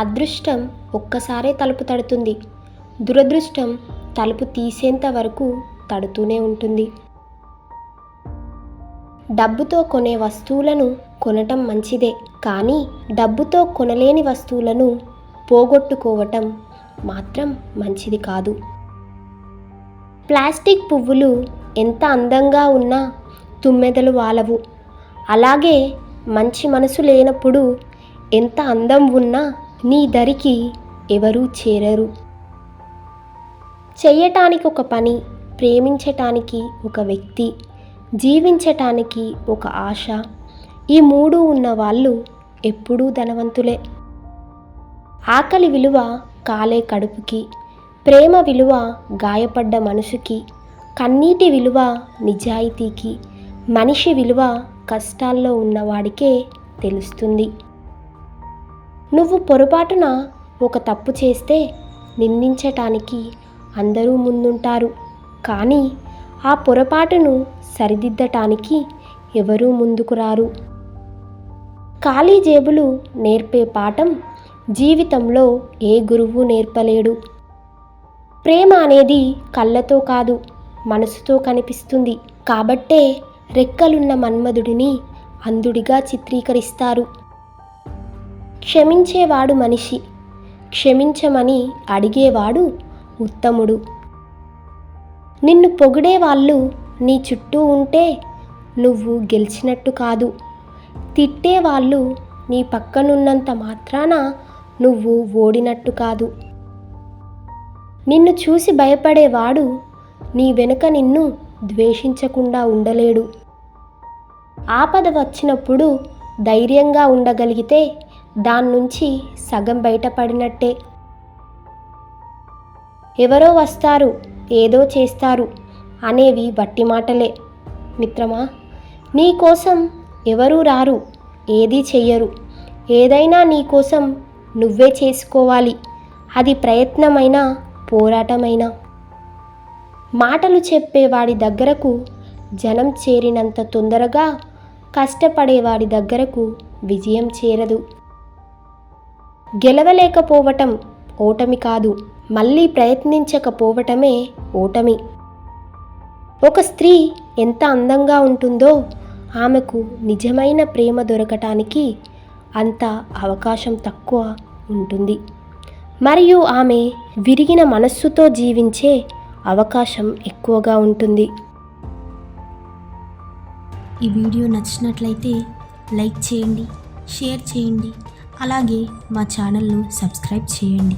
అదృష్టం ఒక్కసారే తలుపు తడుతుంది, దురదృష్టం తలుపు తీసేంత వరకు తడుతూనే ఉంటుంది. డబ్బుతో కొనే వస్తువులను కొనటం మంచిదే, కానీ డబ్బుతో కొనలేని వస్తువులను పోగొట్టుకోవటం మాత్రం మంచిది కాదు. ప్లాస్టిక్ పువ్వులు ఎంత అందంగా ఉన్నా తుమ్మెదలు వాలవు. అలాగే మంచి మనసు లేనప్పుడు ఎంత అందం ఉన్నా నీ దరికి ఎవరూ చేరరు. చెయ్యటానికి ఒక పని, ప్రేమించటానికి ఒక వ్యక్తి, జీవించటానికి ఒక ఆశ, ఈ మూడు ఉన్న వాళ్ళు ఎప్పుడూ ధనవంతులే. ఆకలి విలువ కాలే కడుపుకి, ప్రేమ విలువ గాయపడ్డ మనసుకి, కన్నీటి విలువ నిజాయితీకి, మనిషి విలువ కష్టాల్లో ఉన్నవాడికే తెలుస్తుంది. నువ్వు పొరపాటున ఒక తప్పు చేస్తే నిందించటానికి అందరూ ముందుంటారు, కానీ ఆ పొరపాటును సరిదిద్దటానికి ఎవరూ ముందుకు రారు. ఖాళీ జేబులు నేర్పే పాఠం జీవితంలో ఏ గురువు నేర్పలేడు. ప్రేమ అనేది కళ్ళతో కాదు, మనసుతో కనిపిస్తుంది. కాబట్టే రెక్కలున్న మన్మధుడిని అంధుడిగా చిత్రీకరిస్తారు. క్షమించేవాడు మనిషి, క్షమించమని అడిగేవాడు ఉత్తముడు. నిన్ను పొగిడేవాళ్ళు నీ చుట్టూ ఉంటే నువ్వు గెలిచినట్టు కాదు. తిట్టేవాళ్ళు నీ పక్కనున్నంత మాత్రాన నువ్వు ఓడినట్టు కాదు. నిన్ను చూసి భయపడేవాడు నీ వెనుక నిన్ను ద్వేషించకుండా ఉండలేడు. ఆపద వచ్చినప్పుడు ధైర్యంగా ఉండగలిగితే దాన్నుంచి సగం బయటపడినట్టే. ఎవరో వస్తారు, ఏదో చేస్తారు అనేవి వట్టి మాటలే మిత్రమా. నీ కోసం ఎవరూ రారు, ఏదీ చెయ్యరు. ఏదైనా నీ కోసం నువ్వే చేసుకోవాలి, అది ప్రయత్నమైనా పోరాటమైనా. మాటలు చెప్పేవాడి దగ్గరకు జనం చేరినంత తొందరగా కష్టపడేవాడి దగ్గరకు విజయం చేరదు. గెలవలేకపోవటం ఓటమి కాదు, మళ్ళీ ప్రయత్నించకపోవటమే ఓటమి. ఒక స్త్రీ ఎంత అందంగా ఉంటుందో ఆమెకు నిజమైన ప్రేమ దొరకటానికి అంత అవకాశం తక్కువ ఉంటుంది, మరియు ఆమె విరిగిన మనస్సుతో జీవించే అవకాశం ఎక్కువగా ఉంటుంది. ఈ వీడియో నచ్చినట్లయితే లైక్ చేయండి, షేర్ చేయండి, అలాగే మా ఛానల్ను సబ్స్క్రైబ్ చేయండి.